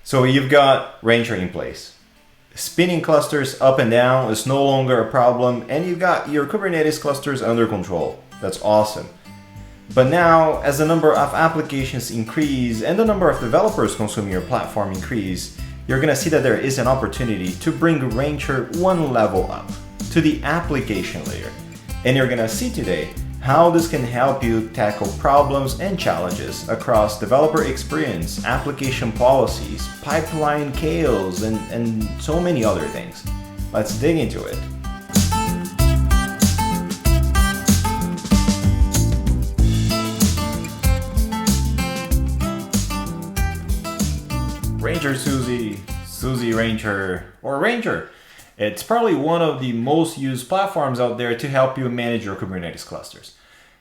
So you've got Rancher in place. Spinning clusters up and down is no longer a problem, and you've got your Kubernetes clusters under control. That's awesome. But now, as the number of applications increase and the number of developers consuming your platform increase, you're gonna see that there is an opportunity to bring Rancher one level up to the application layer. And you're gonna see today how this can help you tackle problems and challenges across developer experience, application policies, pipeline chaos, and so many other things. Let's dig into it. Rancher Suzy, Suzy Rancher, or Rancher. It's probably one of the most used platforms out there to help you manage your Kubernetes clusters.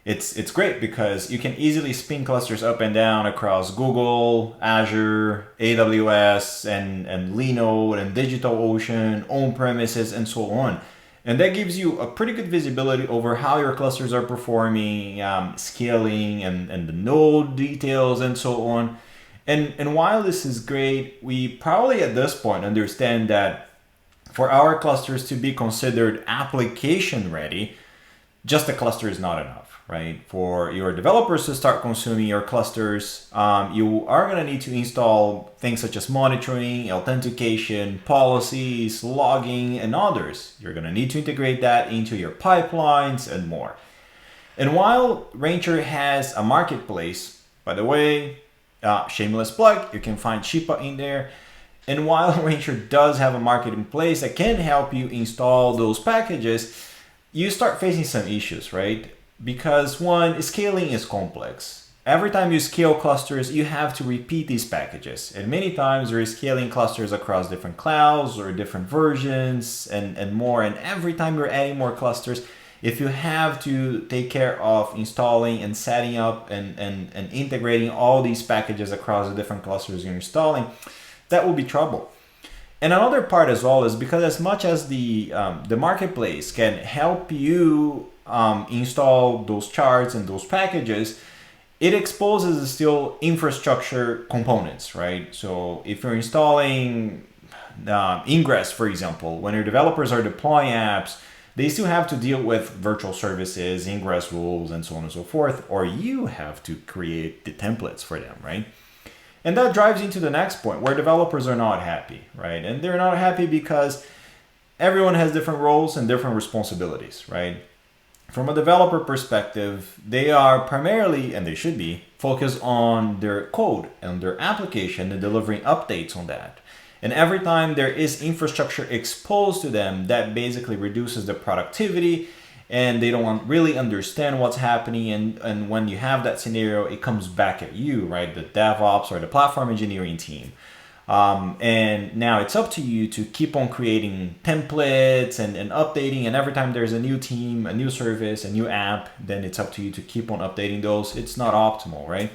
It's great because you can easily spin clusters up and down across Google, Azure, AWS, and Linode, and DigitalOcean, on-premises, and so on. And that gives you a pretty good visibility over how your clusters are performing, scaling, and the node details, and so on. And while this is great, we probably at this point understand that for our clusters to be considered application ready, just the cluster is not enough, right? For your developers to start consuming your clusters, you are going to need to install things such as monitoring, authentication, policies, logging, and others. You're going to need to integrate that into your pipelines and more. And while Rancher has a marketplace, by the way, shameless plug, you can find Shipa in there. And while Rancher does have a marketplace that can help you install those packages, you start facing some issues, right? Because one, scaling is complex. Every time you scale clusters, you have to repeat these packages. And many times you're scaling clusters across different clouds or different versions and more. And every time you're adding more clusters, if you have to take care of installing and setting up and integrating all these packages across the different clusters you're installing, that will be trouble. And another part as well is because as much as the marketplace can help you install those charts and those packages, it exposes still infrastructure components, right? So if you're installing Ingress, for example, when your developers are deploying apps, they still have to deal with virtual services, ingress rules, and so on and so forth, or you have to create the templates for them, right? And that drives into the next point where developers are not happy, right? And they're not happy because everyone has different roles and different responsibilities, right? From a developer perspective, they are primarily, and they should be, focused on their code and their application and delivering updates on that. And every time there is infrastructure exposed to them, that basically reduces their productivity and they don't really understand what's happening. And when you have that scenario, it comes back at you, right? The DevOps or the platform engineering team. And now it's up to you to keep on creating templates and updating. And every time there's a new team, a new service, a new app, then it's up to you to keep on updating those. It's not optimal, right?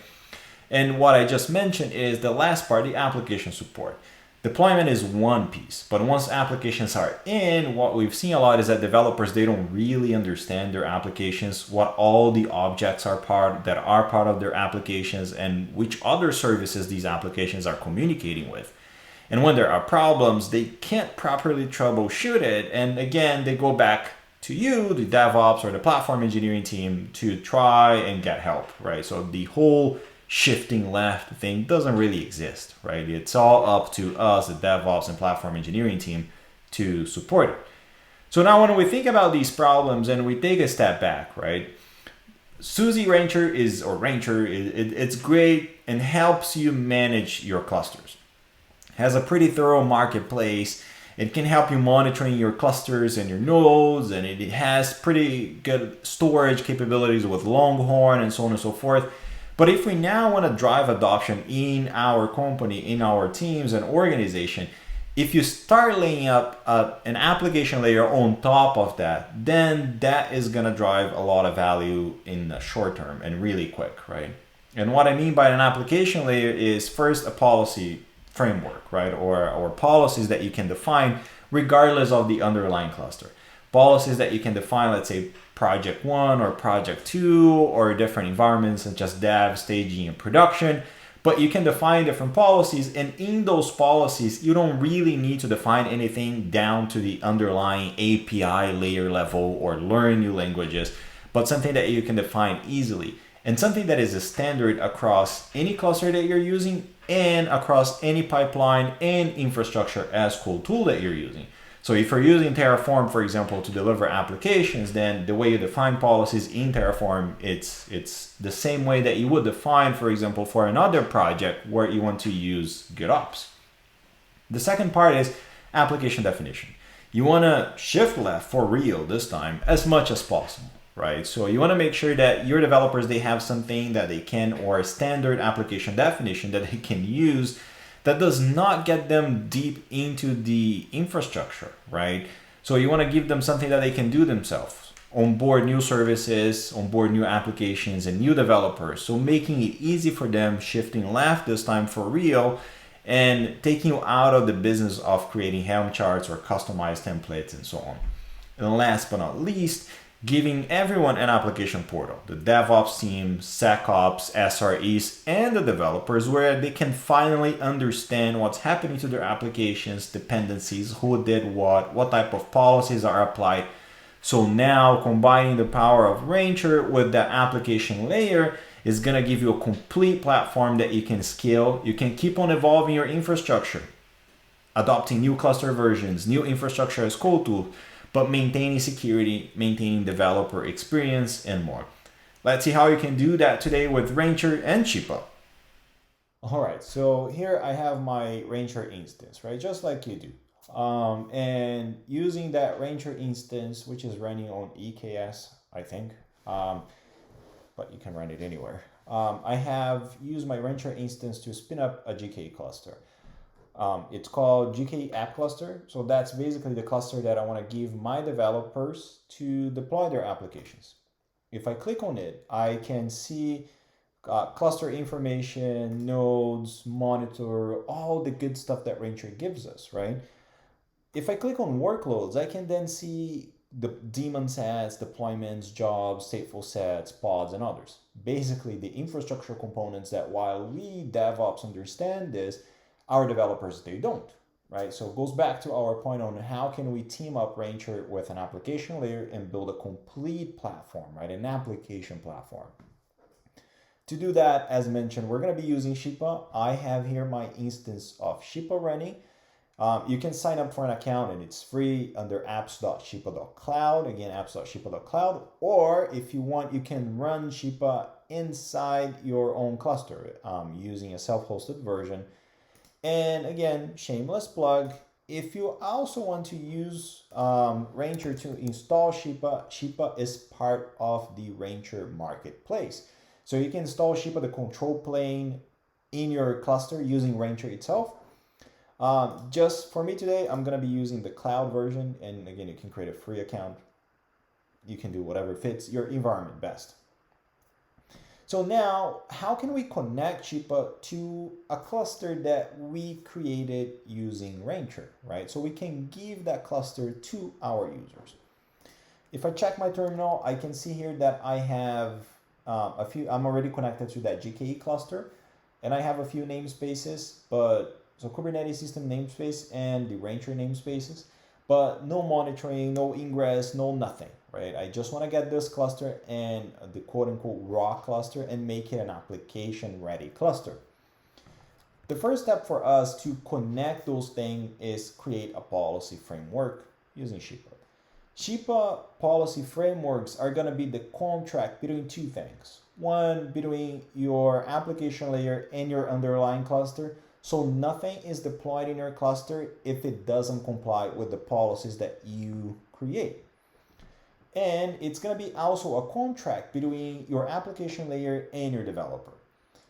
And what I just mentioned is the last part, the application support. Deployment is one piece, but once applications are in, what we've seen a lot is that developers, they don't really understand their applications, what all the objects are part of their applications, and which other services these applications are communicating with. And when there are problems, they can't properly troubleshoot it. And again, they go back to you, the DevOps or the platform engineering team, to try and get help, right? So the whole shifting left thing doesn't really exist, right? It's all up to us, the DevOps and platform engineering team, to support it. So now when we think about these problems and we take a step back, right? Suzy Rancher it's great and helps you manage your clusters. Has a pretty thorough marketplace. It can help you monitoring your clusters and your nodes, and it has pretty good storage capabilities with Longhorn and so on and so forth. But if we now want to drive adoption in our company, in our teams and organization, if you start laying up an application layer on top of that, then that is going to drive a lot of value in the short term and really quick, right? And what I mean by an application layer is first a policy framework, right? Or policies that you can define regardless of the underlying cluster. Policies that you can define, let's say, project 1 or project 2 or different environments such as dev, staging, and production. But you can define different policies, and in those policies, you don't really need to define anything down to the underlying API layer level or learn new languages, but something that you can define easily and something that is a standard across any cluster that you're using and across any pipeline and infrastructure as code tool that you're using. So if you're using Terraform, for example, to deliver applications, then the way you define policies in Terraform, it's the same way that you would define, for example, for another project where you want to use GitOps. The second part is application definition. You want to shift left for real this time as much as possible, right? So you want to make sure that your developers, they have something that they can, or a standard application definition that they can use that does not get them deep into the infrastructure, right? So you want to give them something that they can do themselves. Onboard new services, onboard new applications and new developers. So making it easy for them, shifting left this time for real, and taking you out of the business of creating Helm charts or customized templates and so on. And last but not least, giving everyone an application portal, the DevOps team, SecOps, SREs, and the developers, where they can finally understand what's happening to their applications, dependencies, who did what type of policies are applied. So now combining the power of Rancher with that application layer is going to give you a complete platform that you can scale. You can keep on evolving your infrastructure, adopting new cluster versions, new infrastructure as code tool, but maintaining security, maintaining developer experience, and more. Let's see how you can do that today with Rancher and Shipa. All right, so here I have my Rancher instance, right? Just like you do. And using that Rancher instance, which is running on EKS, I think, but you can run it anywhere. I have used my Rancher instance to spin up a GKE cluster. It's called GKE App Cluster. So that's basically the cluster that I want to give my developers to deploy their applications. If I click on it, I can see cluster information, nodes, monitor, all the good stuff that Rancher gives us, right? If I click on workloads, I can then see the daemon sets, deployments, jobs, stateful sets, pods, and others. Basically, the infrastructure components that while we DevOps understand this, our developers, they don't, right? So it goes back to our point on how can we team up Rancher with an application layer and build a complete platform, right? An application platform. To do that, as mentioned, we're going to be using Shipa. I have here my instance of Shipa running. You can sign up for an account and it's free under apps.shipa.cloud. Again, apps.shipa.cloud. Or if you want, you can run Shipa inside your own cluster using a self-hosted version. And again, shameless plug, if you also want to use Rancher to install Shipa, Shipa is part of the Rancher marketplace. So you can install Shipa, the control plane, in your cluster using Rancher itself. Just for me today, I'm going to be using the cloud version. And again, you can create a free account. You can do whatever fits your environment best. So now, how can we connect Shipa to a cluster that we created using Rancher, right? So we can give that cluster to our users. If I check my terminal, I can see here that I have I'm already connected to that GKE cluster, and I have a few namespaces, so Kubernetes system namespace and the Rancher namespaces, but no monitoring, no ingress, no nothing. Right? I just want to get this cluster and the quote unquote raw cluster and make it an application ready cluster. The first step for us to connect those things is create a policy framework using Shipa. Shipa policy frameworks are going to be the contract between two things. One, between your application layer and your underlying cluster. So nothing is deployed in your cluster if it doesn't comply with the policies that you create. And it's going to be also a contract between your application layer and your developer.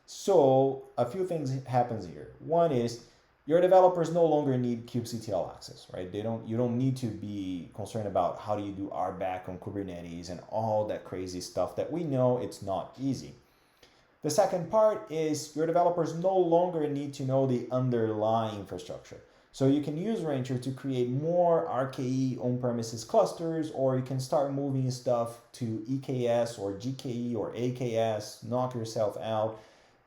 So a few things happens here. One is your developers no longer need kubectl access, right? You don't need to be concerned about how do you do RBAC on Kubernetes and all that crazy stuff that we know it's not easy. The second part is your developers no longer need to know the underlying infrastructure. So you can use Rancher to create more RKE on-premises clusters, or you can start moving stuff to EKS or GKE or AKS, knock yourself out,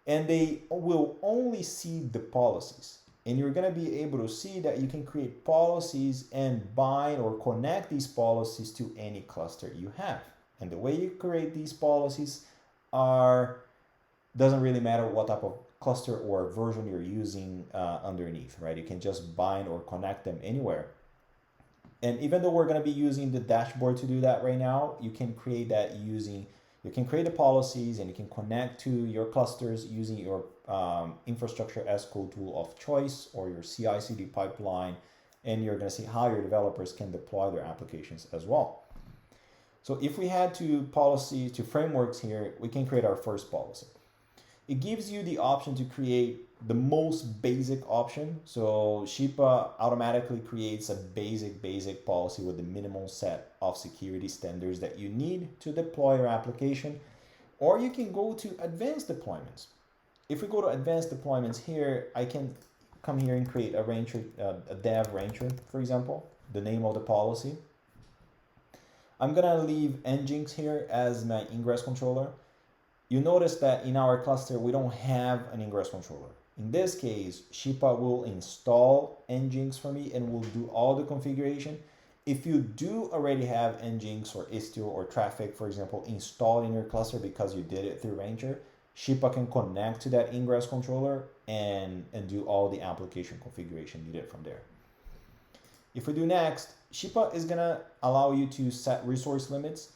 and they will only see the policies. And you're going to be able to see that you can create policies and bind or connect these policies to any cluster you have. And the way you create these policies doesn't really matter what type of cluster or version you're using underneath, right? You can just bind or connect them anywhere. And even though we're going to be using the dashboard to do that right now, you can create that you can create the policies and you can connect to your clusters using your infrastructure as code tool of choice or your CI/CD pipeline, and you're going to see how your developers can deploy their applications as well. So if we head to frameworks here, we can create our first policy. It gives you the option to create the most basic option. So Shipa automatically creates a basic policy with the minimal set of security standards that you need to deploy your application. Or you can go to advanced deployments. If we go to advanced deployments here, I can come here and create a Rancher, a dev Rancher, for example, the name of the policy. I'm gonna leave Nginx here as my ingress controller. You notice that in our cluster, we don't have an ingress controller. In this case, Shipa will install Nginx for me and will do all the configuration. If you do already have Nginx or Istio or Traffic, for example, installed in your cluster because you did it through Rancher, Shipa can connect to that ingress controller and do all the application configuration needed from there. If we do next, Shipa is gonna allow you to set resource limits.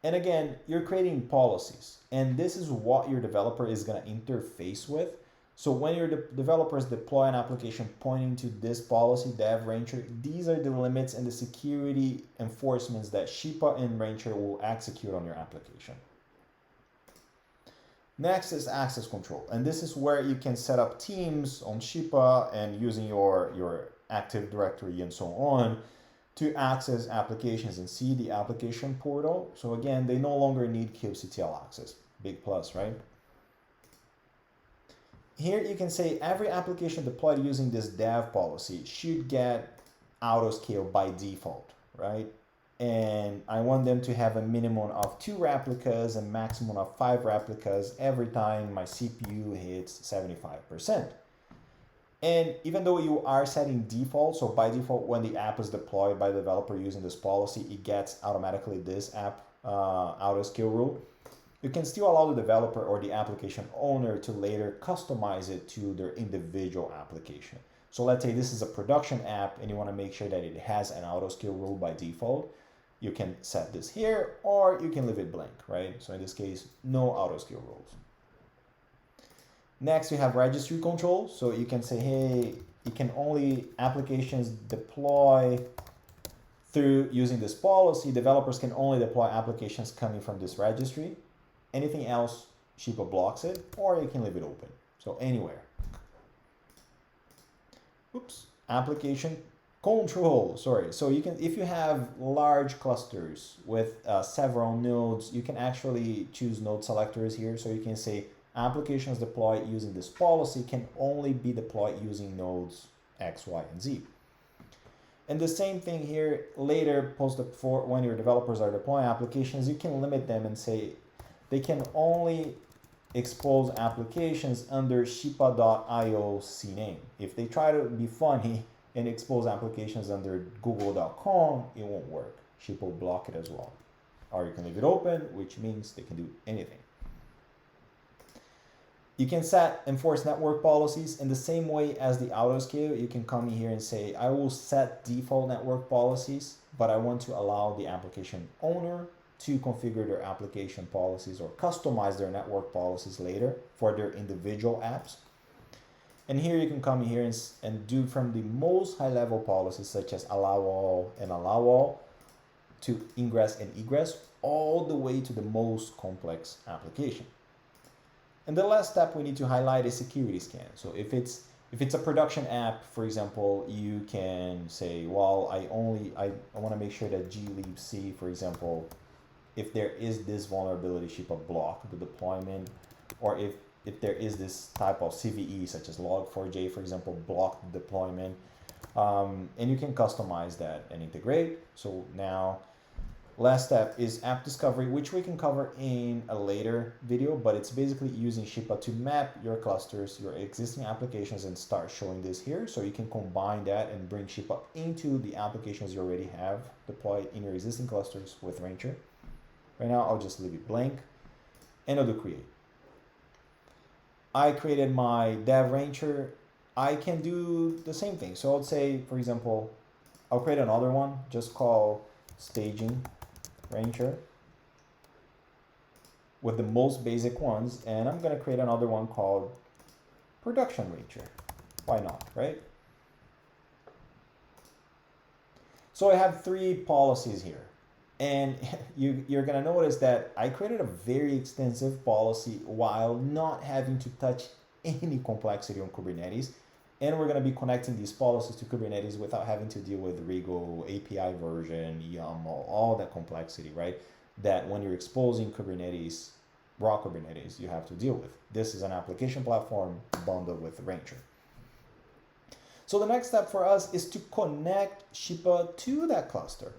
And again, you're creating policies, and this is what your developer is going to interface with. So when your developers deploy an application pointing to this policy, dev Rancher, these are the limits and the security enforcements that Shipa and Rancher will execute on your application. Next is access control, and this is where you can set up teams on Shipa and using your Active Directory and so on to access applications and see the application portal. So again, they no longer need kubectl access. Big plus, right? Here you can say every application deployed using this dev policy should get autoscale by default, right? And I want them to have a minimum of 2 replicas and maximum of 5 replicas every time my CPU hits 75%. And even though you are setting default, so by default, when the app is deployed by the developer using this policy, it gets automatically this app autoscale rule. You can still allow the developer or the application owner to later customize it to their individual application. So let's say this is a production app and you want to make sure that it has an autoscale rule by default. You can set this here, or you can leave it blank, right? So in this case, no autoscale rules. Next, we have registry control. So you can say, hey, you can only applications deploy through using this policy. Developers can only deploy applications coming from this registry. Anything else, Shipa blocks it, or you can leave it open. So anywhere. Oops, application control, sorry. So you can, if you have large clusters with several nodes, you can actually choose node selectors here. So you can say, applications deployed using this policy can only be deployed using nodes X, Y, and Z. And the same thing here, later, when your developers are deploying applications, you can limit them and say they can only expose applications under shipa.io CNAME. If they try to be funny and expose applications under google.com, it won't work. Shipa will block it as well. Or you can leave it open, which means they can do anything. You can enforce network policies in the same way as the autoscale. You can come here and say, I will set default network policies, but I want to allow the application owner to configure their application policies or customize their network policies later for their individual apps. And here you can come here and do from the most high level policies such as allow all and allow all to ingress and egress all the way to the most complex application. And the last step we need to highlight is security scan. So if it's a production app, for example, you can say, well, I want to make sure that glibc, for example, if there is this vulnerability, Shipa block the deployment, or if there is this type of CVE such as log4j, for example, block the deployment, and you can customize that and integrate. So now Last step is app discovery, which we can cover in a later video, but it's basically using Shipa to map your clusters, your existing applications, and start showing this here. So you can combine that and bring Shipa into the applications you already have deployed in your existing clusters with Rancher. Right now, I'll just leave it blank and I'll do create. I created my dev Rancher. I can do the same thing. So I'll say, for example, I'll create another one, just call staging Rancher with the most basic ones, and I'm gonna create another one called production Rancher. Why not, right? So I have 3 policies here, and you're gonna notice that I created a very extensive policy while not having to touch any complexity on Kubernetes. And we're going to be connecting these policies to Kubernetes without having to deal with Rego, API version, YAML, all that complexity, right? That when you're exposing Kubernetes, raw Kubernetes, you have to deal with. This is an application platform bundled with Rancher. So the next step for us is to connect Shipa to that cluster.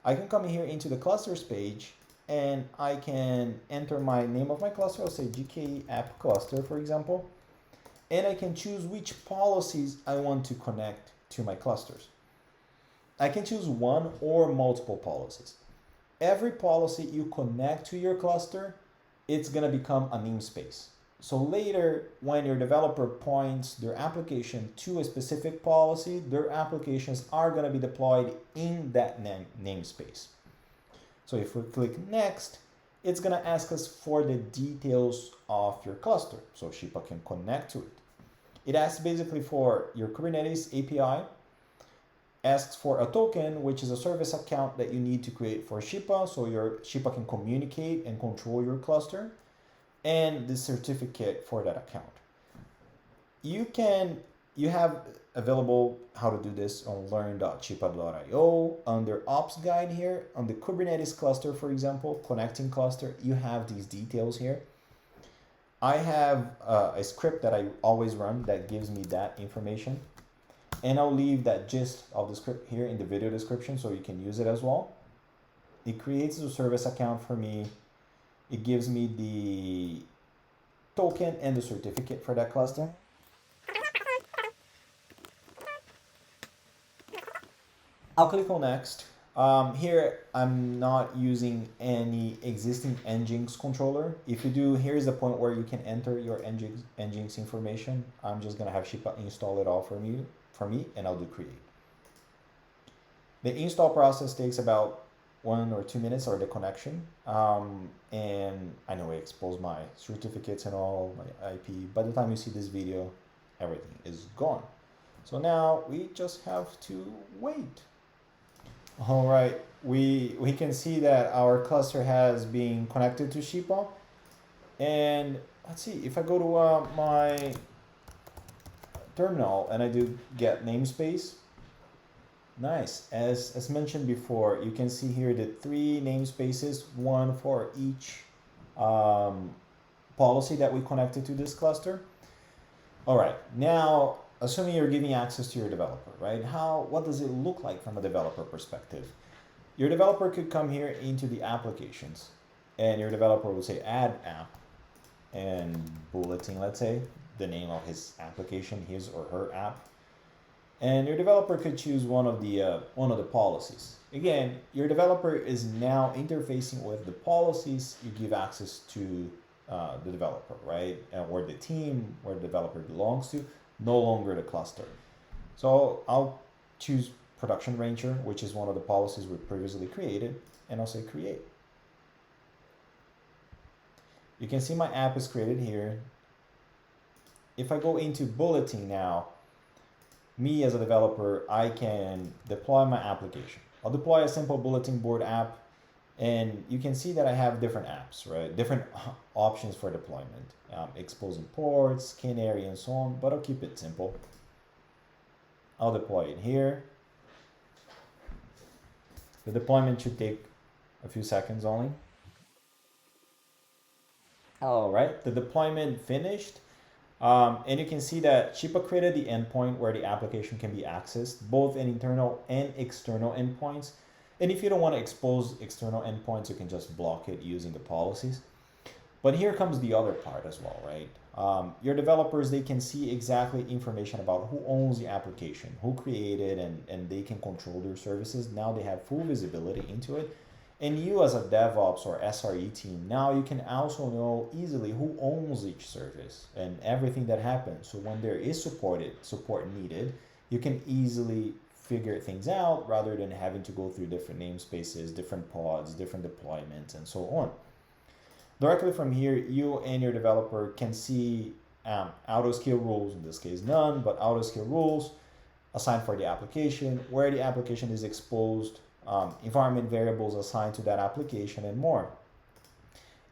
I can come here into the clusters page and I can enter my name of my cluster. I'll say GK app cluster, for example. And I can choose which policies I want to connect to my clusters. I can choose one or multiple policies. Every policy you connect to your cluster, it's gonna become a namespace. So later, when your developer points their application to a specific policy, their applications are gonna be deployed in that namespace. So if we click next, it's gonna ask us for the details of your cluster, so Shipa can connect to it. It asks basically for your Kubernetes API, asks for a token, which is a service account that you need to create for Shipa, so your Shipa can communicate and control your cluster, and the certificate for that account. You have available how to do this on learn.shipa.io. Under ops guide here, on the Kubernetes cluster, for example, connecting cluster, you have these details here. I have a script that I always run that gives me that information. And I'll leave that gist of the script here in the video description so you can use it as well. It creates a service account for me. It gives me the token and the certificate for that cluster. I'll click on next. Here, I'm not using any existing Nginx controller. If you do, here's the point where you can enter your Nginx information. I'm just gonna have Shipa install it all for me, and I'll do create. The install process takes about 1 or 2 minutes, or the connection. And I know I exposed my certificates and all, my IP. By the time you see this video, everything is gone. So now we just have to wait. All right, we can see that our cluster has been connected to Shipa. And let's see, if I go to my terminal and I do get namespace, nice. As mentioned before, you can see here the 3 namespaces, one for each policy that we connected to this cluster. All right, now, assuming you're giving access to your developer, right? What does it look like from a developer perspective? Your developer could come here into the applications, and your developer will say add app and bulletin, let's say, the name of his application, his or her app. And your developer could choose one of the policies. Again, your developer is now interfacing with the policies you give access to the developer, right? Or the team where the developer belongs to, no longer the cluster. So I'll choose production Rancher, which is one of the policies we previously created, and I'll say create. You can see my app is created here. If I go into bulletin now, me as a developer, I can deploy my application. I'll deploy a simple bulletin board app, and you can see that I have different apps, right? Different options for deployment, exposing ports, canary, and so on, but I'll keep it simple. I'll deploy it here. The deployment should take a few seconds only. All right, the deployment finished. And you can see that Shipa created the endpoint where the application can be accessed, both in internal and external endpoints. And if you don't want to expose external endpoints, you can just block it using the policies. But here comes the other part as well, right? Your developers, they can see exactly information about who owns the application, who created, and they can control their services. Now they have full visibility into it. And you as a DevOps or SRE team, now you can also know easily who owns each service and everything that happens. So when there is support needed, you can easily figure things out rather than having to go through different namespaces, different pods, different deployments, and so on. Directly from here, you and your developer can see auto-scale rules, in this case none, but auto-scale rules assigned for the application, where the application is exposed, environment variables assigned to that application, and more.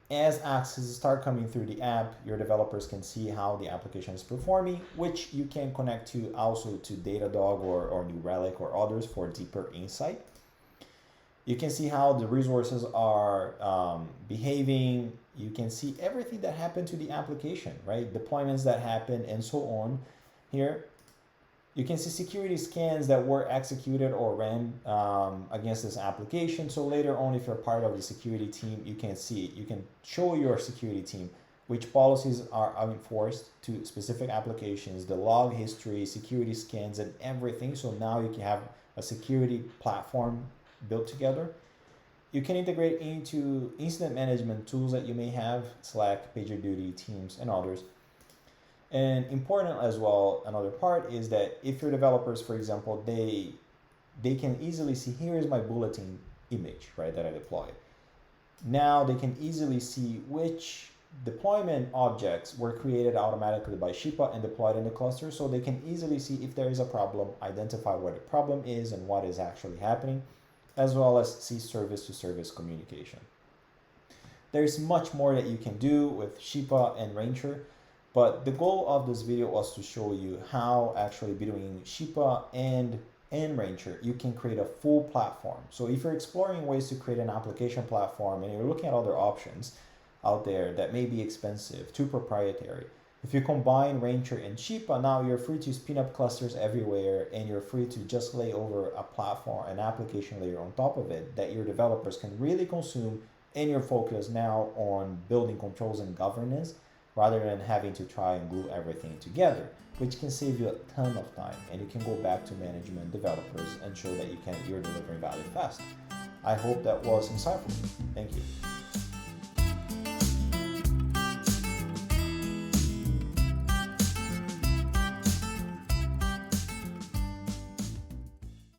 As accesses start coming through the app, your developers can see how the application is performing, which you can connect to also to Datadog or New Relic or others for deeper insight. You can see how the resources are behaving. You can see everything that happened to the application, right? Deployments that happen and so on. Here, you can see security scans that were executed or ran against this application. So later on, if you're part of the security team, you can see, you can show your security team which policies are enforced to specific applications, the log history, security scans, and everything. So now you can have a security platform built together. You can integrate into incident management tools that you may have, Slack, PagerDuty, Teams, and others. And important as well, another part is that if your developers, for example, they can easily see, here's my bulletin image, right, that I deployed. Now they can easily see which deployment objects were created automatically by Shipa and deployed in the cluster, so they can easily see if there is a problem, identify what the problem is and what is actually happening, as well as see service-to-service communication. There's much more that you can do with Shipa and Rancher, but the goal of this video was to show you how actually between Shipa and Rancher, you can create a full platform. So if you're exploring ways to create an application platform and you're looking at other options out there that may be expensive, too proprietary, if you combine Rancher and Shipa, now you're free to spin up clusters everywhere and you're free to just lay over a platform, an application layer on top of it that your developers can really consume, and you're focused now on building controls and governance rather than having to try and glue everything together, which can save you a ton of time, and you can go back to management developers and show that you're delivering value fast. I hope that was insightful. Thank you.